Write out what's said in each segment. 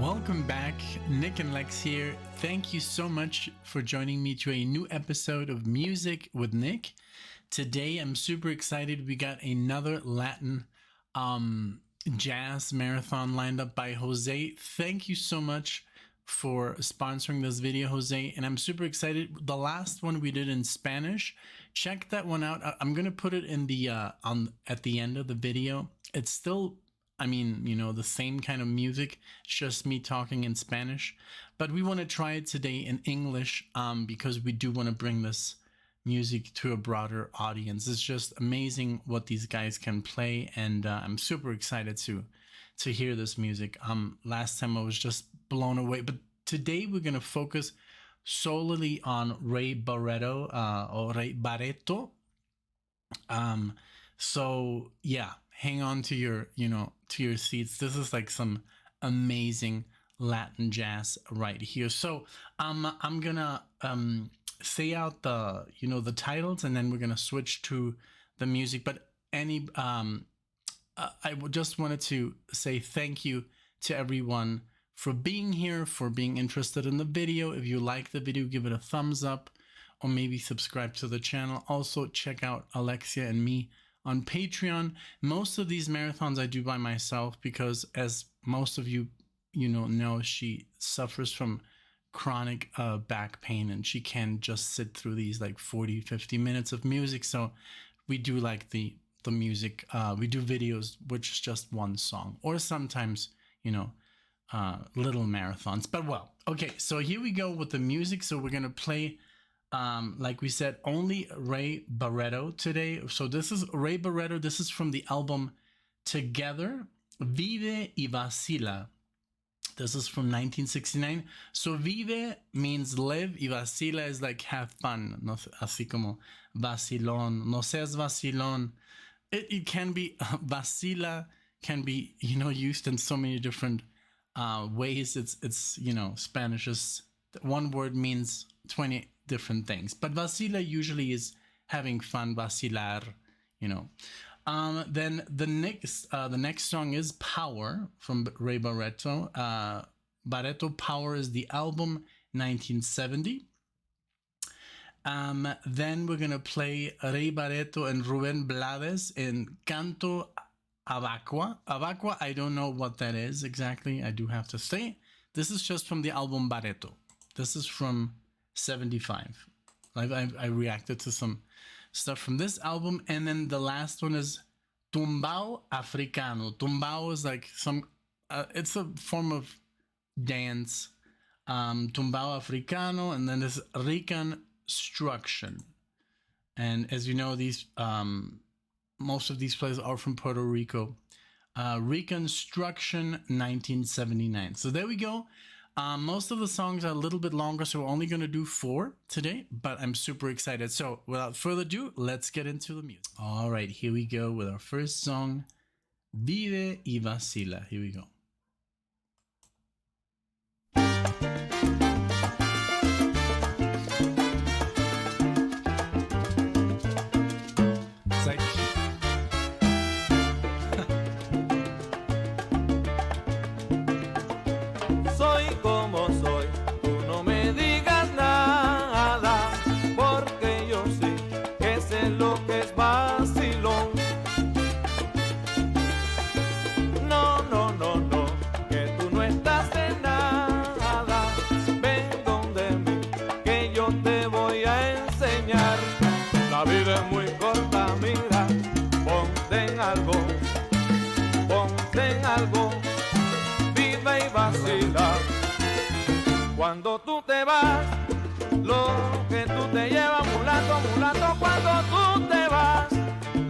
Welcome back, NicknLex here. Thank you so much for joining me to a new episode of Music with Nick. Today I'm super excited. We got another Latin jazz marathon lined up by Jose. Thank you so much for sponsoring this video, Jose, and I'm super excited. The last one we did in Spanish, check that one out. I'm gonna put it in the at the end of the video. It's still, I mean, you know, the same kind of music. It's just me talking in Spanish, but we want to try it today in English because we do want to bring this music to a broader audience. It's just amazing what these guys can play, and I'm super excited to hear this music. Last time I was just blown away, but today we're gonna focus solely on Ray Barretto or Ray Barretto. So yeah, hang on to your, to your seats. This is like some amazing Latin jazz right here. So I'm gonna say out the, the titles, and then we're gonna switch to the music. But I just wanted to say thank you to everyone for being here, for being interested in the video. If you like the video, give it a thumbs up, or maybe subscribe to the channel. Also check out Alexia and me on Patreon. Most of these marathons I do by myself because, as most of you know, she suffers from chronic back pain, and she can't just sit through these like 40-50 minutes of music. So we do like the music, we do videos which is just one song, or sometimes little marathons. But well, okay, so here we go with the music. So we're gonna play like we said, only Ray Barretto today. So this is Ray Barretto. This is from the album Together, Vive y Vacila. This is from 1969. So Vive means live, y Vacila is like have fun. No, así como vacilón. No seas vacilón. It can be, Vacila can be, used in so many different ways. It's Spanish is, one word means 20 different things, but Vacila usually is having fun, vacilar, Then the next song is Power from Ray Barretto. Barretto Power is the album, 1970. Then we're gonna play Ray Barretto and Rubén Blades in Canto Abakwa. Abakwa, I don't know what that is exactly, I do have to say. This is just from the album Barretto. This is from 75. I reacted to some stuff from this album. And then the last one is Tumbao Africano. Tumbao is like some, it's a form of dance. Tumbao Africano, and then there's Reconstruction. And as you know, these most of these plays are from Puerto Rico. Reconstruction, 1979. So there we go. Most of the songs are a little bit longer, so we're only going to do 4 today, but I'm super excited. So without further ado, let's get into the music. All right, here we go with our first song, Vive y Vacila. Here we go. La vida es muy corta, mira, ponte en algo, vive y vacila. Cuando tú te vas, lo que tú te llevas, mulato, mulato, cuando tú te vas,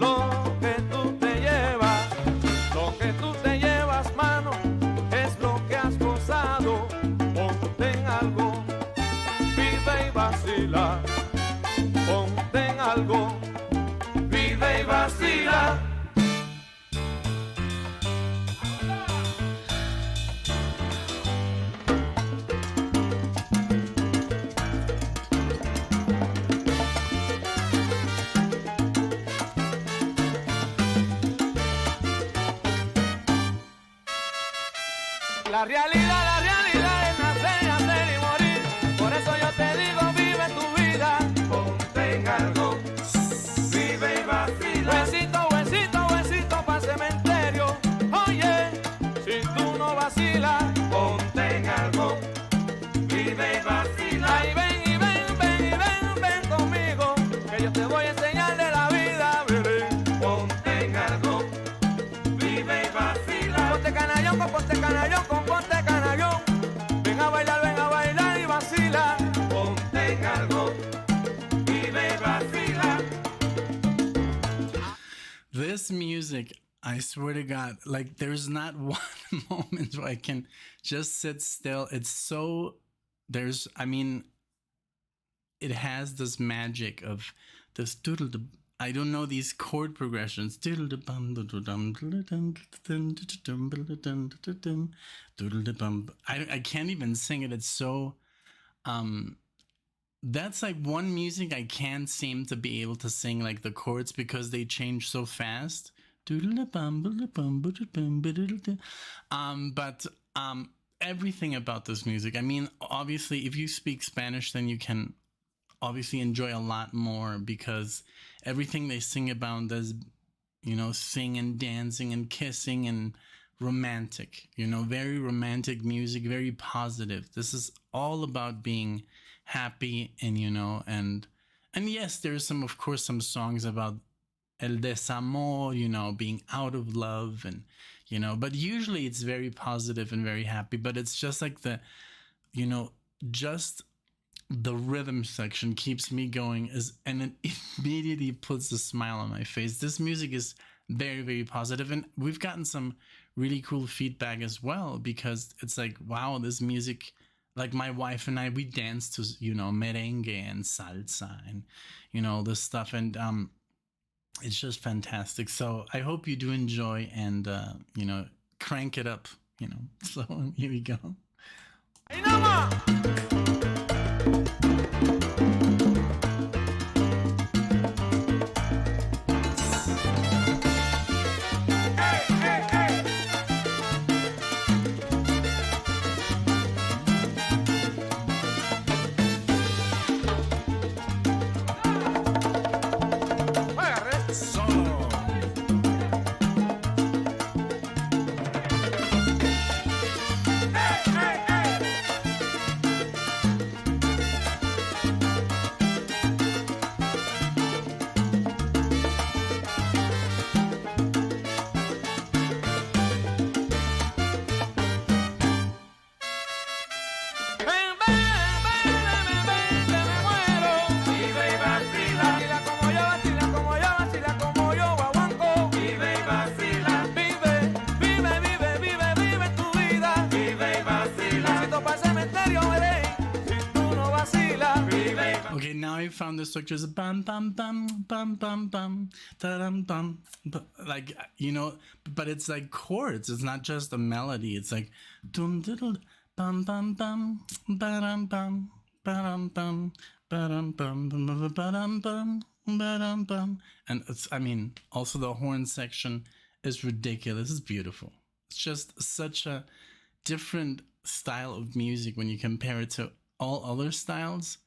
lo que tú te llevas, mano, es lo que has gozado, ponte en algo, vive y vacila. Ponte en algo, vive y vacila. La realidad This music, I swear to God, like there's not one moment where I can just sit still. It's so, I mean, it has this magic of this doodle. I don't know these chord progressions. I can't even sing it. It's so that's like one music I can't seem to be able to sing like the chords because they change so fast. But everything about this music, I mean, obviously if you speak Spanish, then you can obviously enjoy a lot more because everything they sing about is, you know, sing and dancing and kissing and romantic, you know, very romantic music, very positive. This is all about being happy and, you know, and yes, there's some, of course, some songs about el desamor, you know, being out of love and, you know, but usually it's very positive and very happy, but it's just like the, you know, just the rhythm section keeps me going and it immediately puts a smile on my face. This music is very, very positive, and we've gotten some really cool feedback as well because it's like, wow, this music, like my wife and I, we dance to, you know, merengue and salsa and, you know, this stuff, and it's just fantastic. So I hope you do enjoy and you know, crank it up, you know. So here we go. ¡Ahí nomás! Okay, now I found the structures bum bum bum bum bum bum da-dum bum, like, you know, but it's like chords. It's not just a melody. It's like dum diddle bum bum bum ba-dum bum ba-dum bum ba-dum bum ba-dum bum ba-dum bum, and it's, I mean, also the horn section is ridiculous. It's beautiful. It's just such a different style of music when you compare it to all other styles.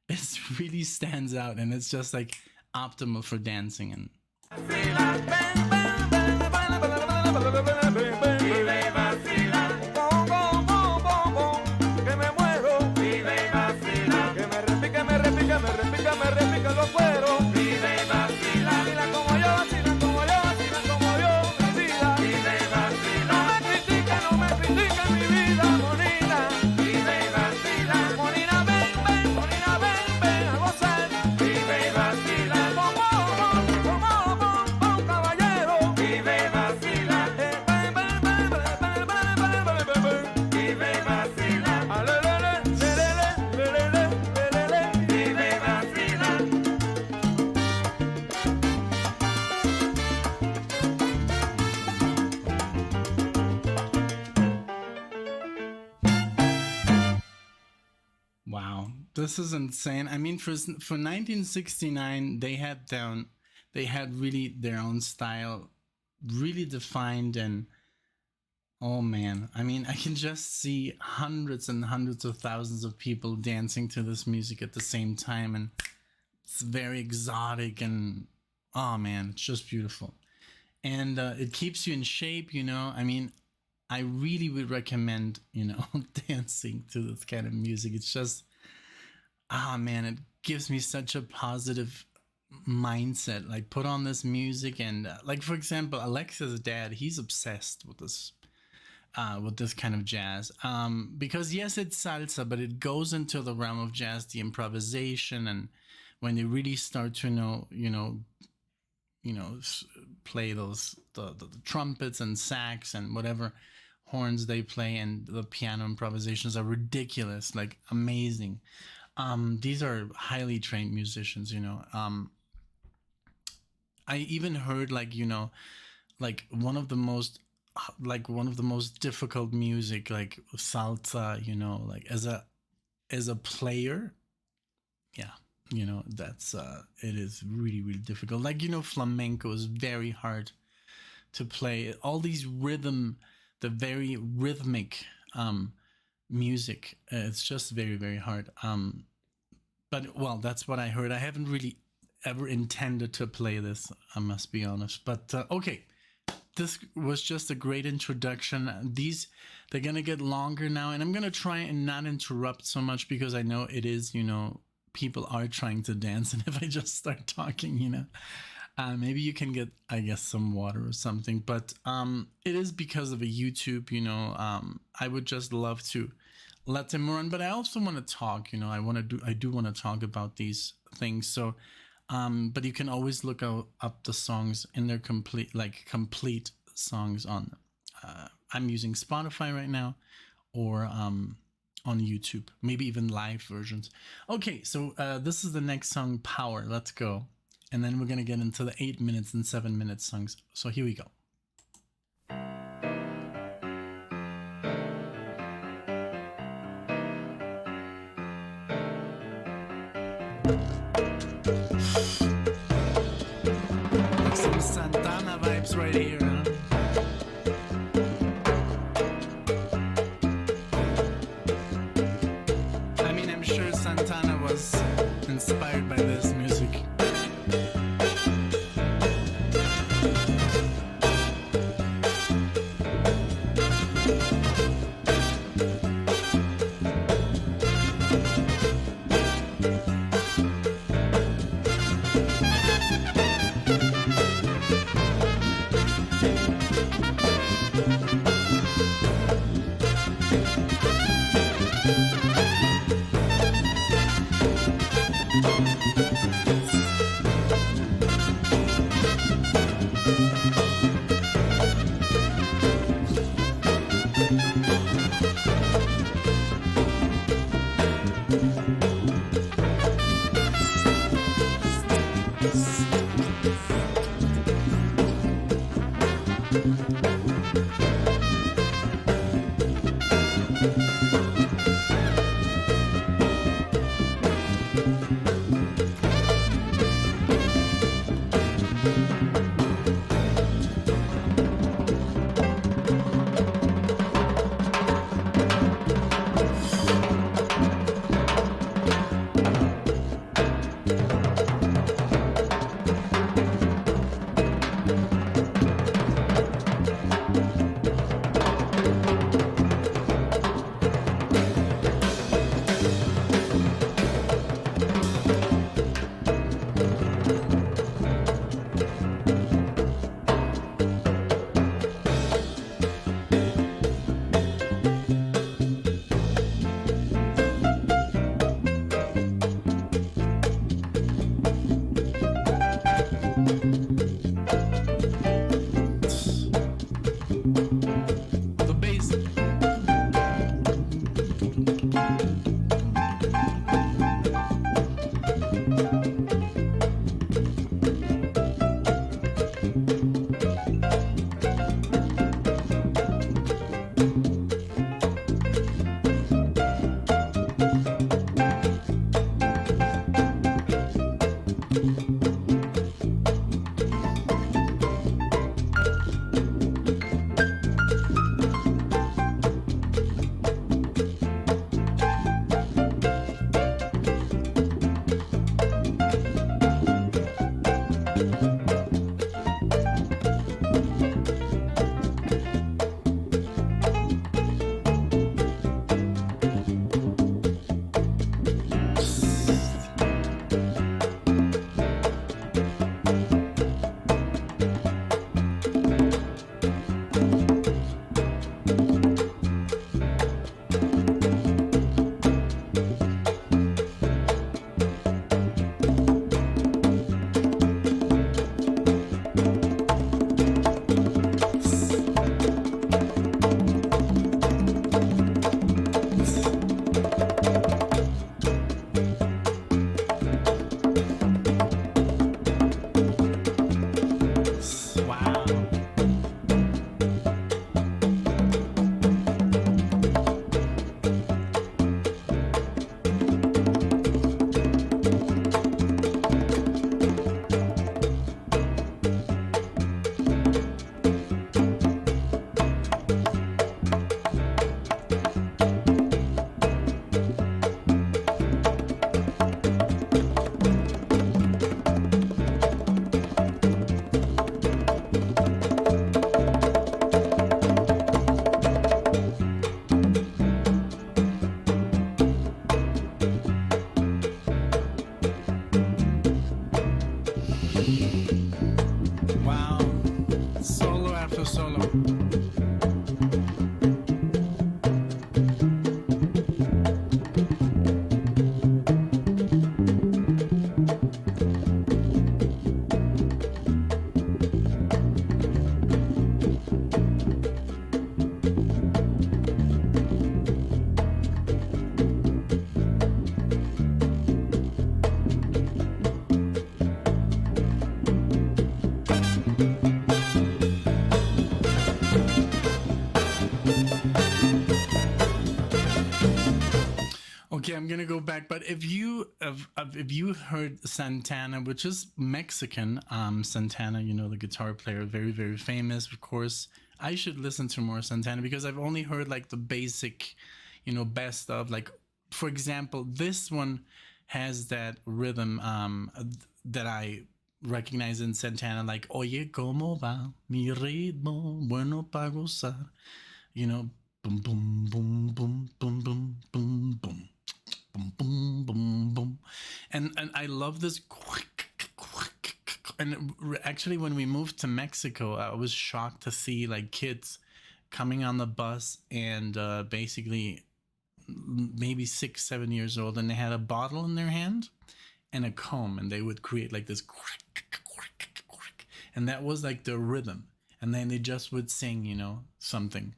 It really stands out, and it's just like optimal for dancing. And wow, this is insane. I mean, for 1969, they had really their own style, really defined, and oh man, I mean, I can just see hundreds and hundreds of thousands of people dancing to this music at the same time, and it's very exotic, and oh man, it's just beautiful, and it keeps you in shape, you know. I mean, I really would recommend, you know, dancing to this kind of music. It's just, ah man, it gives me such a positive mindset. Like, put on this music, and like, for example, Alexa's dad, he's obsessed with this kind of jazz, because yes, it's salsa, but it goes into the realm of jazz, the improvisation, and when they really start to play those the trumpets and sax and whatever horns they play, and the piano improvisations are ridiculous, like amazing. These are highly trained musicians, you know. I even heard, like, you know, like one of the most difficult music, like salsa, you know, like as a player, yeah, you know, that's it is really, really difficult. Like, you know, flamenco is very hard to play. All these the very rhythmic music, it's just very, very hard. But well, that's what I heard. I haven't really ever intended to play this, I must be honest. But okay, this was just a great introduction. They're gonna get longer now, and I'm gonna try and not interrupt so much, because I know it is, you know, people are trying to dance, and if I just start talking, you know, maybe you can get, I guess, some water or something. But it is because of a YouTube, you know. I would just love to let them run, but I also want to talk, you know. I do want to talk about these things. So but you can always look up the songs in their complete songs on I'm using Spotify right now, or on YouTube, maybe even live versions. Okay, so this is the next song, Power. Let's go. And then we're gonna get into the 8 minutes and 7 minute songs. So here we go. Some Santana vibes right here, huh? I mean, I'm sure Santana was inspired by this music. Solo after solo. Okay, I'm gonna go back, but if you heard Santana, which is Mexican, Santana, you know, the guitar player, very, very famous, of course. I should listen to more Santana because I've only heard like the basic, you know, best of, like, for example, this one has that rhythm that I recognize in Santana, like Oye como va mi ritmo bueno pa gozar, you know, boom boom boom boom boom boom boom boom boom boom boom boom, and I love this. And actually, when we moved to Mexico, I was shocked to see like kids coming on the bus and basically maybe 6-7 years old, and they had a bottle in their hand and a comb, and they would create like this, and that was like the rhythm, and then they just would sing, you know, something,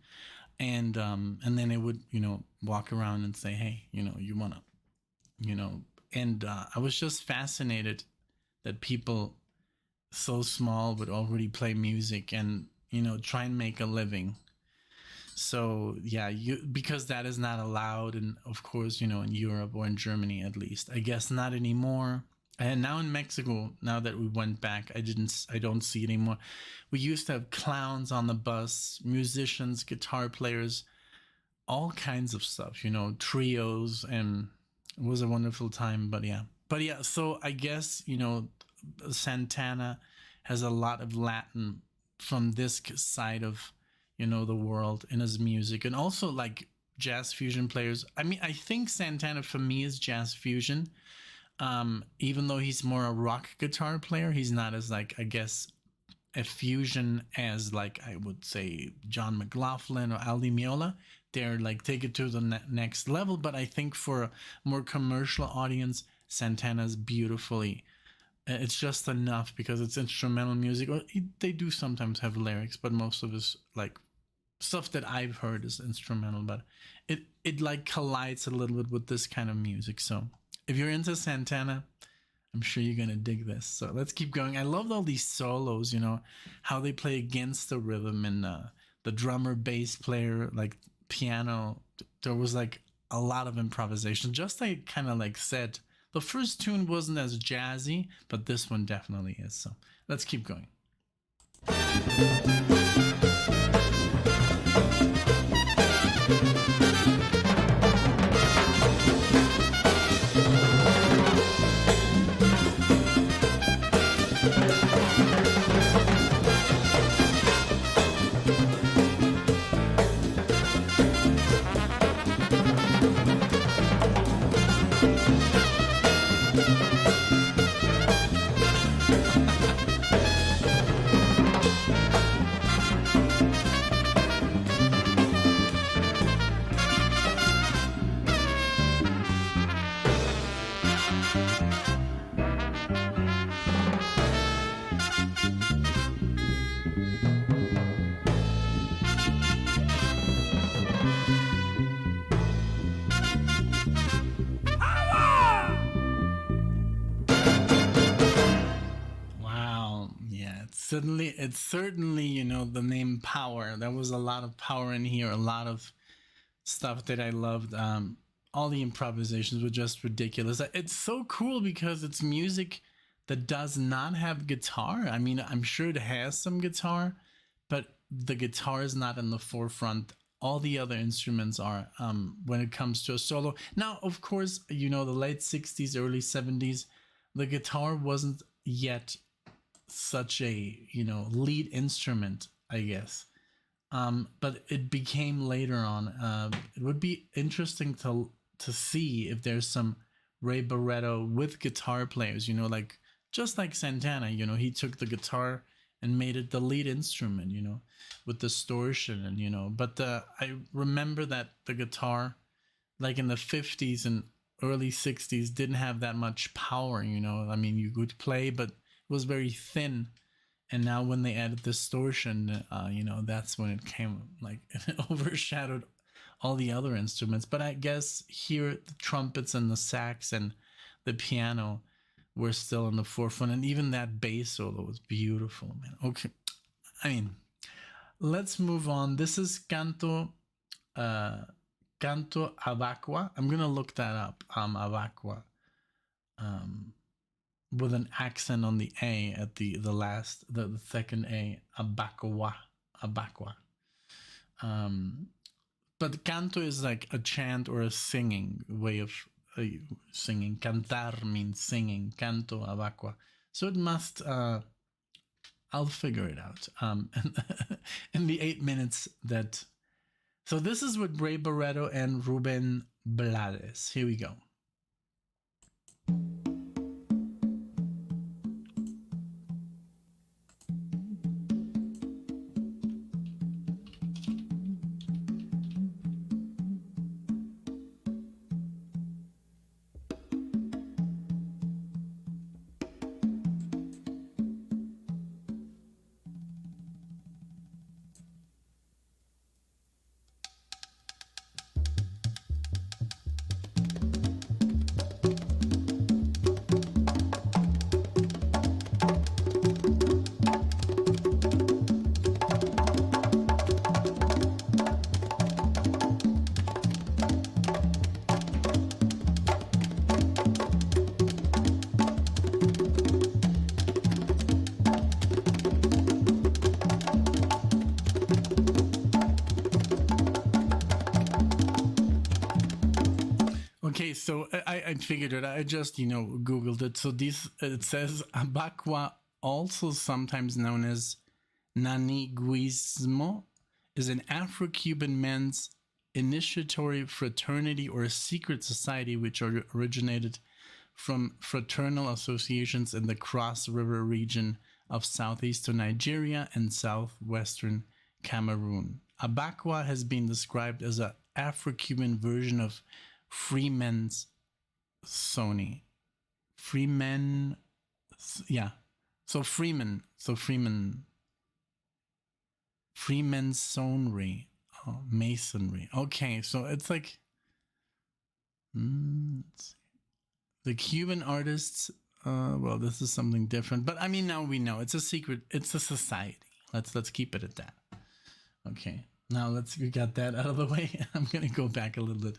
and then they would, you know, walk around and say, hey, you know, you wanna, you know, and I was just fascinated that people so small would already play music and, you know, try and make a living. So yeah, because that is not allowed, and of course, you know, in Europe or in Germany at least, I guess not anymore. And now in Mexico, now that we went back, I don't see it anymore. We used to have clowns on the bus, musicians, guitar players, all kinds of stuff, you know, trios, and it was a wonderful time. But yeah, so I guess, you know, Santana has a lot of Latin from this side of, you know, the world in his music, and also like jazz fusion players. I mean, I think Santana for me is jazz fusion. Even though he's more a rock guitar player, he's not as, like, I guess, a fusion as, like, I would say John McLaughlin or Al Di Meola. They're like, take it to the next level. But I think for a more commercial audience, Santana's beautifully. It's just enough because it's instrumental music. Or they do sometimes have lyrics, but most of his, like, stuff that I've heard is instrumental. But it like collides a little bit with this kind of music. So if you're into Santana, I'm sure you're going to dig this. So let's keep going. I love all these solos, you know, how they play against the rhythm, and the drummer, bass player, like piano. There was like a lot of improvisation. Just like kind of like said, the first tune wasn't as jazzy, but this one definitely is. So let's keep going. It's certainly, you know, the name Power. There was a lot of power in here, a lot of stuff that I loved. All the improvisations were just ridiculous. It's so cool because it's music that does not have guitar. I mean, I'm sure it has some guitar, but the guitar is not in the forefront. All the other instruments are, when it comes to a solo. Now, of course, you know, the late 60s, early 70s, the guitar wasn't yet such a, you know, lead instrument, I guess. But it became later on. It would be interesting to see if there's some Ray Barretto with guitar players, you know, like just like Santana, you know, he took the guitar and made it the lead instrument, you know, with distortion and, you know, but I remember that the guitar, like in the 50s and early 60s, didn't have that much power, you know. I mean, you could play, but it was very thin. And now when they added distortion, you know, that's when it came, like, it overshadowed all the other instruments. But I guess here the trumpets and the sax and the piano were still in the forefront, and even that bass solo was beautiful, man. Okay, I mean, let's move on. This is Canto Abakwa. I'm gonna look that up. Abakwa, with an accent on the A at the last, the second A. Abakwa. But canto is like a chant or a singing way of singing. Cantar means singing. Canto Abakwa. So it must. I'll figure it out. In the 8 minutes that. So this is with Ray Barretto and Ruben Blades. Here we go. Okay, so I figured it. I just, you know, Googled it. So it says Abakwa, also sometimes known as Naniguismo, is an Afro-Cuban men's initiatory fraternity or a secret society which originated from fraternal associations in the Cross River region of southeastern Nigeria and southwestern Cameroon. Abakwa has been described as an Afro-Cuban version of Freeman's Sony. Freeman, yeah. So Freemasonry. Oh, masonry. Okay, so it's like let's see. The Cuban artists. Well, this is something different, but I mean, now we know it's a secret. It's a society. Let's keep it at that. Okay, now we got that out of the way. I'm gonna go back a little bit.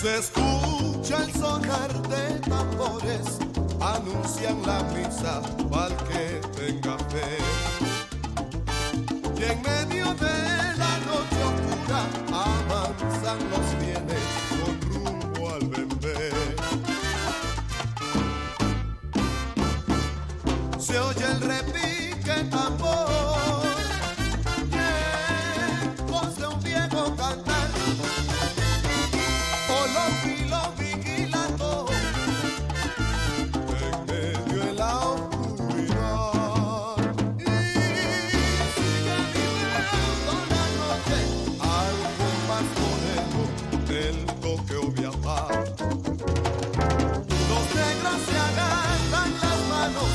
Se escucha el sonar de tambores, anuncian la misa pa'l que tenga fe. Y en medio de la noche oscura avanzan los bienes con rumbo al bembé. Se oye el repique tambor, voz de un viejo cantar. Lo vigilando en medio de la oscuridad. Y sigue vibrando la noche al compás moreno del toque oviapar. Los negros se agarran las manos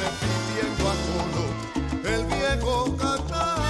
repitiendo a coro el viejo cantar.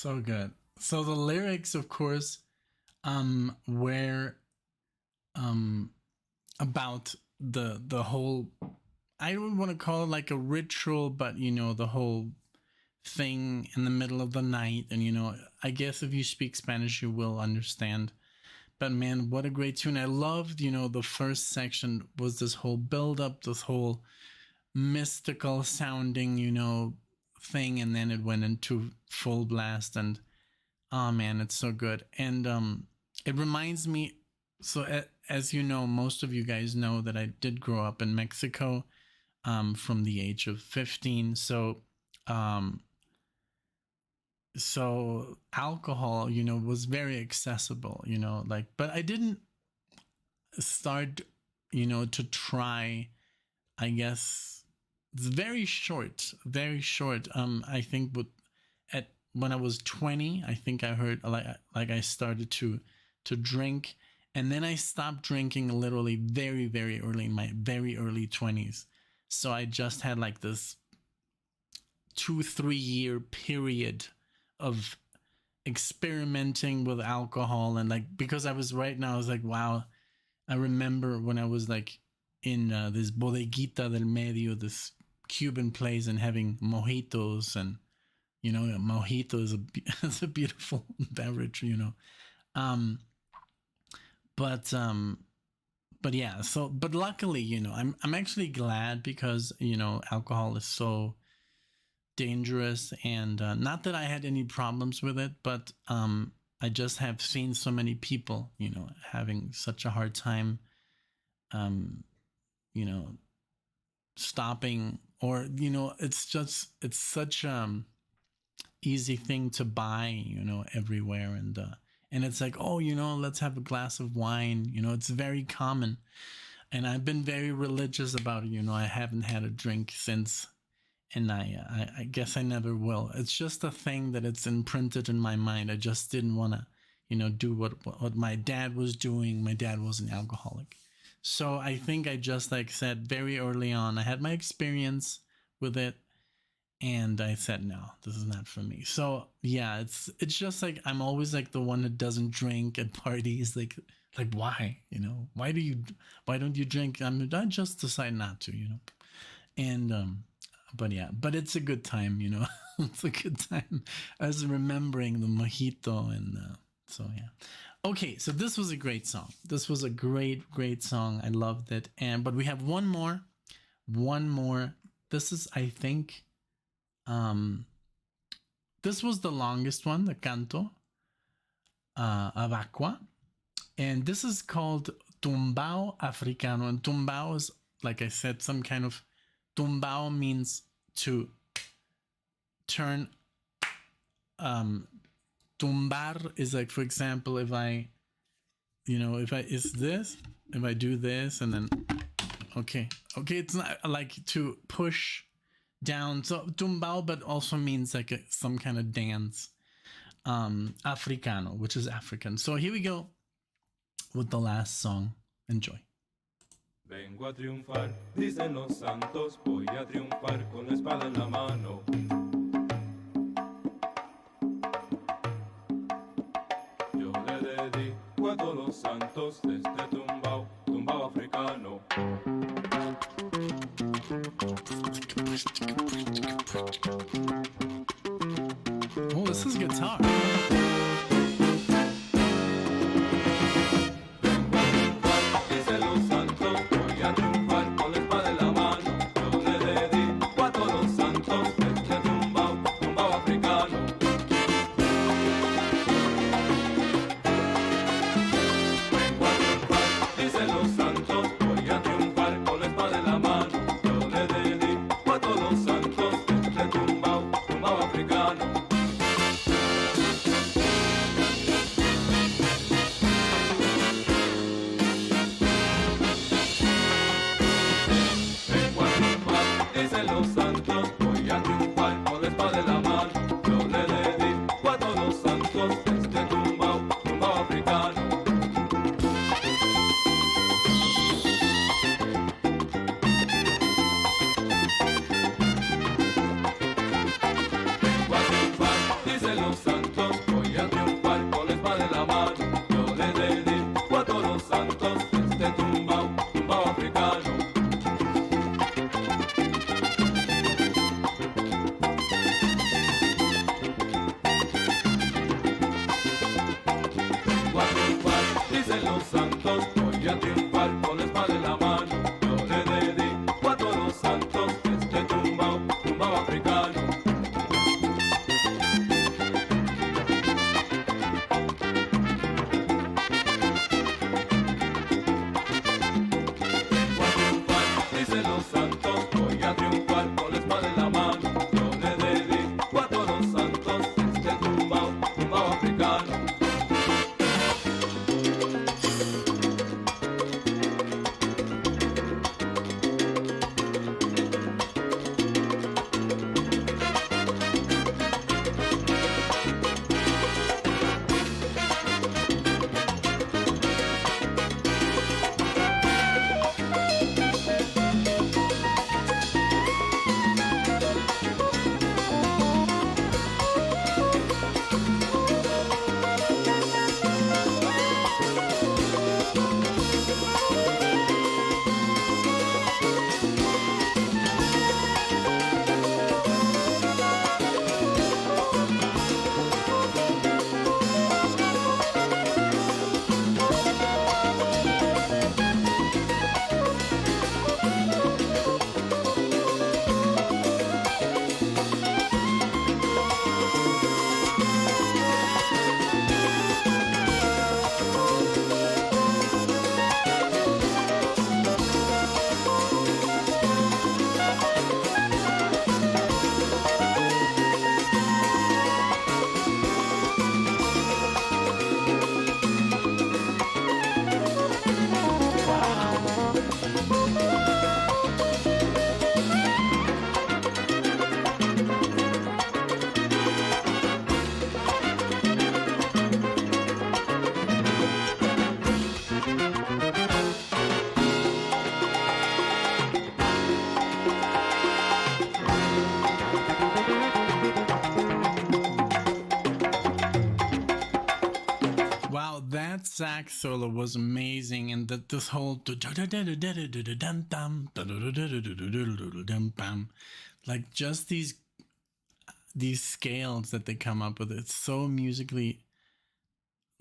So good. So the lyrics, of course, were about the whole, I don't want to call it like a ritual, but you know, the whole thing in the middle of the night. And you know, I guess if you speak Spanish you will understand. But man, what a great tune. I loved, you know, the first section was this whole build up, this whole mystical sounding, you know, thing, and then it went into full blast. And oh man, it's so good. And it reminds me, so as you know, most of you guys know that I did grow up in Mexico from the age of 15. So alcohol, you know, was very accessible, you know, like, but I didn't start, you know, to try, I guess it's very short. I think when I was 20, I think I heard like I started to drink, and then I stopped drinking literally very, very early in my very early 20s. So I just had like this 2-3 year period of experimenting with alcohol, and like, because I was like, wow, I remember when I was like in this bodeguita del medio, this Cuban place, and having mojitos, and you know, a mojito is it's a beautiful beverage, you know. But yeah, so, but luckily, you know, I'm actually glad, because you know, alcohol is so dangerous, and not that I had any problems with it, but I just have seen so many people, you know, having such a hard time you know, stopping, or you know, it's such easy thing to buy, you know, everywhere, and it's like, oh, you know, let's have a glass of wine, you know, it's very common. And I've been very religious about it, you know, I haven't had a drink since, and I guess I never will. It's just a thing that it's imprinted in my mind. I just didn't want to, you know, do what my dad was doing. My dad was an alcoholic. So I think I just, like, said very early on, I had my experience with it, and I said, no, this is not for me. So yeah, it's just like, I'm always like the one that doesn't drink at parties. Like why, you know, why don't you drink? I just decide not to, you know. And but yeah, but it's a good time, you know. It's a good time. I was remembering the mojito, and so yeah. Okay, so this was a great song. This was a great song. I loved it. But we have one more. This is, I think, this was the longest one, the Canto Abakwa, and this is called Tumbao Africano. And Tumbao is, like I said, some kind of, Tumbao means to turn. Tumbar is like, for example, if I do this, and then okay, it's not like to push down. So tumbao, but also means like some kind of dance. Africano, which is African. So here we go with the last song. Enjoy. Vengo a triunfar, dicen los santos, voy a triunfar con la espada en la mano. Yo le dedico a todos los santos de este tumbao africano. Oh, this is guitar. los santos, voy a triunfar con la espada en la mano. Yo le dedico a todos los santos este tumbao, tumbao africano. Voy a triunfar, dicen los santos, voy a triunfar con la espada en la mano. Yo le dedico a todos los santos este tumbao, tumbao africano. Dicen los santos, voy a triunfar con la espada en la mano. Yo le dedico a todos los santos este tumbao, tumbao africano. Wow, that sax solo was amazing, and that this whole like just these scales that they come up with, it's so musically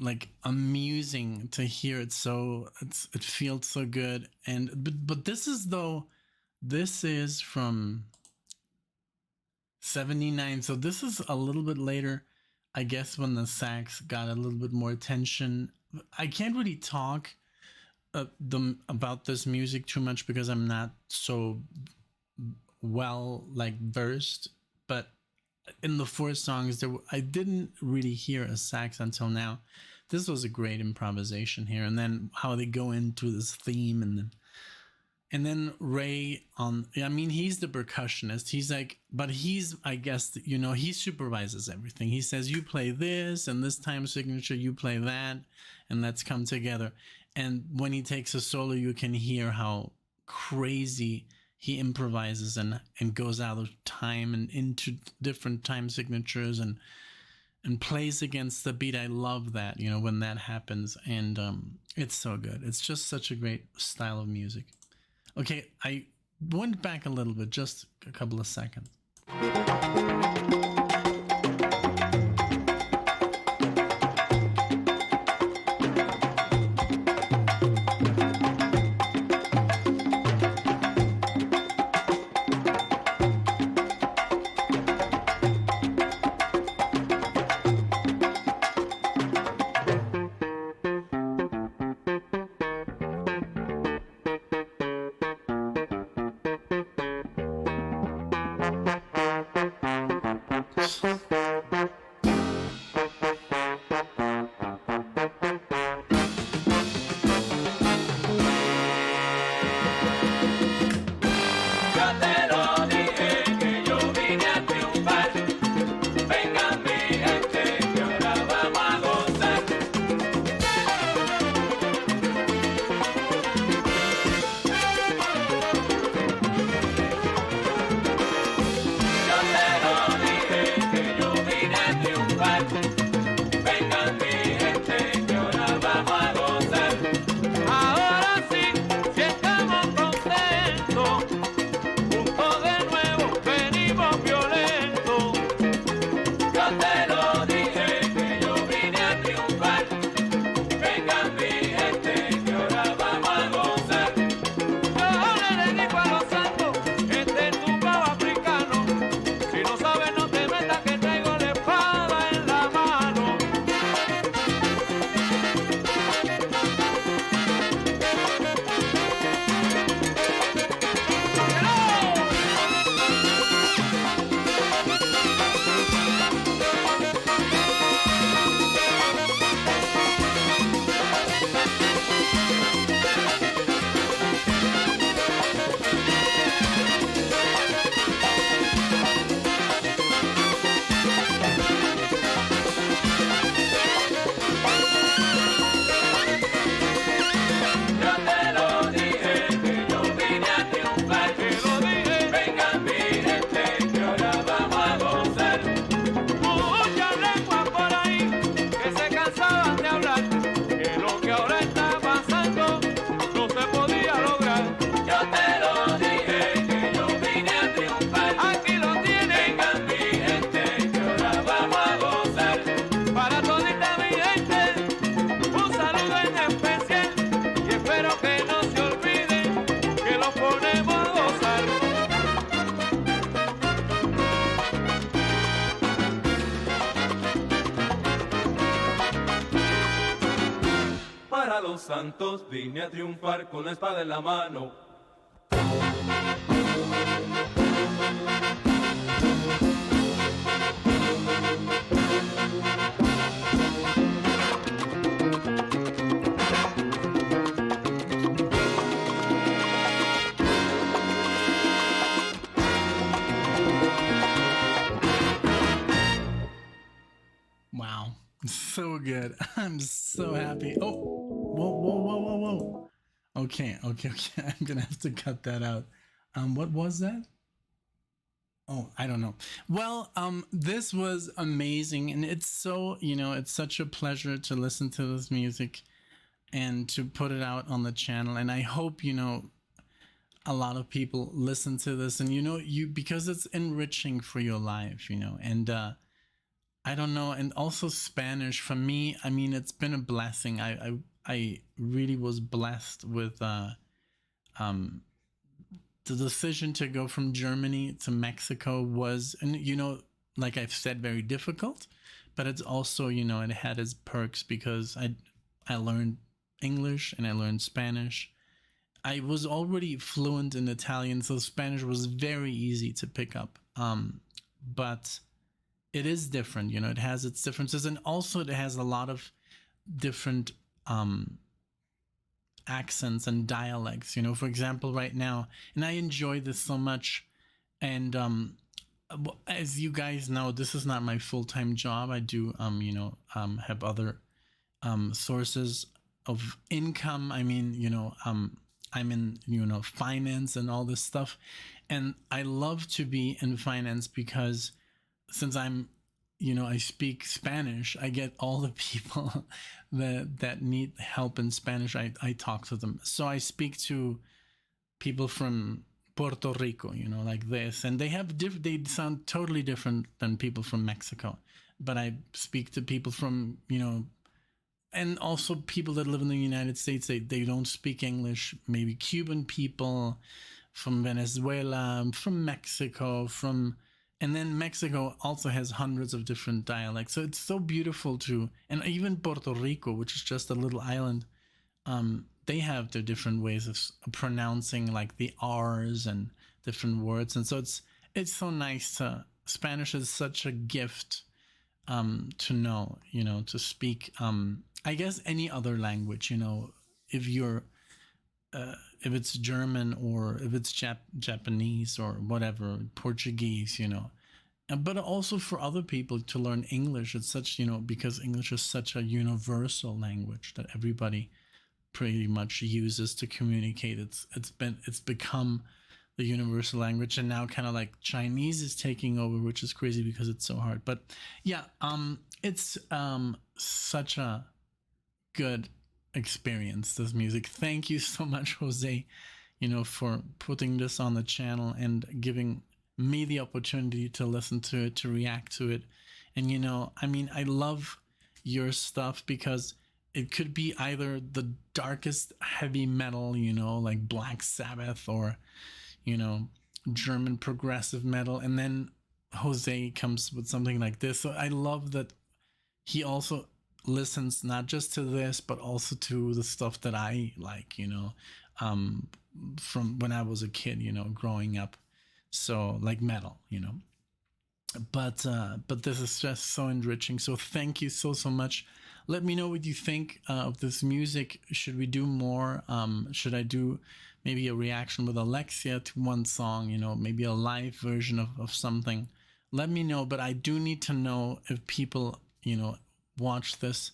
like amusing to hear it. So it feels so good. And but this is from 79, so this is a little bit later, I guess, when the sax got a little bit more attention. I can't really talk about this music too much because I'm not so well like versed, but in the 4 songs I didn't really hear a sax until now. This was a great improvisation here, and then how they go into this theme, and then Ray he's the percussionist. He's like, but he's, I guess, he supervises everything. He says, you play this and this time signature, you play that, and let's come together. And when he takes a solo, you can hear how crazy he improvises and goes out of time and into different time signatures and plays against the beat. I love that, when that happens. And it's so good. It's just such a great style of music. Okay, I went back a little bit, just a couple of seconds. Yo te lo dije que yo triunfar. Vengan mi gente, que ahora vamos a gozar. Ahora sí, si estamos contentos, juntos de nuevo venimos violentos. Yo te lo dije que yo vine a triunfar. Vengan mi gente, que ahora vamos a gozar. Yo le dedico a los santos este tumbao africano. Si no sabes no te metas que traigo la espada en la mano. Yo te lo dije que yo vine a triunfar. Te lo dije. Vengan mi gente, que ahora vamos a gozar. Muchas lenguas por ahí que se cansaban de hablar, que lo que ahora está pasando no se podía lograr. Yo te lo dije que yo vine a triunfar. Aquí lo tienen. Vengan mi gente, que ahora vamos a gozar. Para todita mi gente, un saludo en especial. Y espero que no se olviden que los ponemos a gozar. Para los santos vine a triunfar con la espada en la mano. Wow, so good. I'm so happy. Oh, whoa. Okay. I'm gonna have to cut that out. What was that? Oh, I don't know. Well, this was amazing, and it's so, it's such a pleasure to listen to this music and to put it out on the channel. And I hope, a lot of people listen to this, and because it's enriching for your life, and I don't know. And also Spanish for me, I mean, it's been a blessing. I really was blessed with the decision to go from Germany to Mexico was, and like I've said, very difficult, but it's also, it had its perks because I learned English and I learned Spanish. I was already fluent in Italian, so Spanish was very easy to pick up. But it is different, it has its differences, and also it has a lot of different accents and dialects, for example, right now, and I enjoy this so much. And as you guys know, this is not my full-time job. I do have other sources of income. I mean, I'm in finance and all this stuff, and I love to be in finance because since I'm I speak Spanish, I get all the people that need help in Spanish. I talk to them. So I speak to people from Puerto Rico, like this, and they sound totally different than people from Mexico. But I speak to people from, and also people that live in the United States. They don't speak English. Maybe Cuban people from Venezuela, from Mexico, and then Mexico also has hundreds of different dialects. So it's so beautiful and even Puerto Rico, which is just a little island, they have their different ways of pronouncing, like the R's and different words. And so it's so nice Spanish is such a gift to know, to speak. I guess any other language, if you're, if it's German or if it's Japanese or whatever, Portuguese, but also for other people to learn English. It's such, because English is such a universal language that everybody pretty much uses to communicate. It's become the universal language, and now kind of like Chinese is taking over, which is crazy because it's so hard. But yeah, it's such a good experience, this music. Thank you so much, Jose, for putting this on the channel and giving me the opportunity to listen to it, to react to it. And I love your stuff because it could be either the darkest heavy metal, like Black Sabbath, or German progressive metal, and then Jose comes with something like this. So I love that he also listens not just to this but also to the stuff that I like, from when I was a kid, growing up. So like metal, but this is just so enriching. So thank you so much. Let me know what you think of this music. Should we do more? Should I do maybe a reaction with Alexia to one song, maybe a live version of something? Let me know. But I do need to know if people watch this,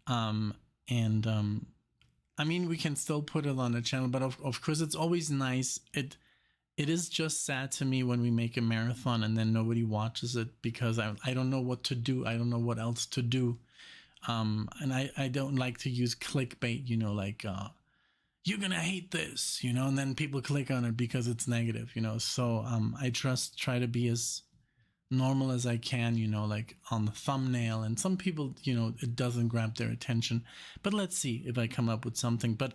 we can still put it on the channel, but of course it's always nice. It is just sad to me when we make a marathon and then nobody watches it, because I don't know what to do. I don't know what else to do. And I don't like to use clickbait, like, you're gonna hate this, and then people click on it because it's negative, so I try to be as normal as I can, like on the thumbnail, and some people, it doesn't grab their attention, but let's see if I come up with something. But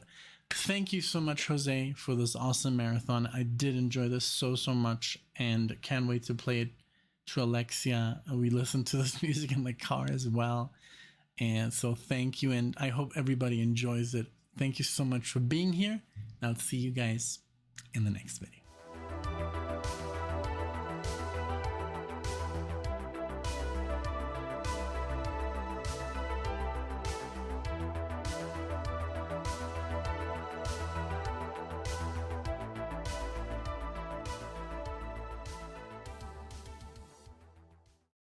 thank you so much, Jose, for this awesome marathon. I did enjoy this so much, and can't wait to play it to Alexia. We listened to this music in the car as well, and so thank you, and I hope everybody enjoys it. Thank you so much for being here. I'll see you guys in the next video.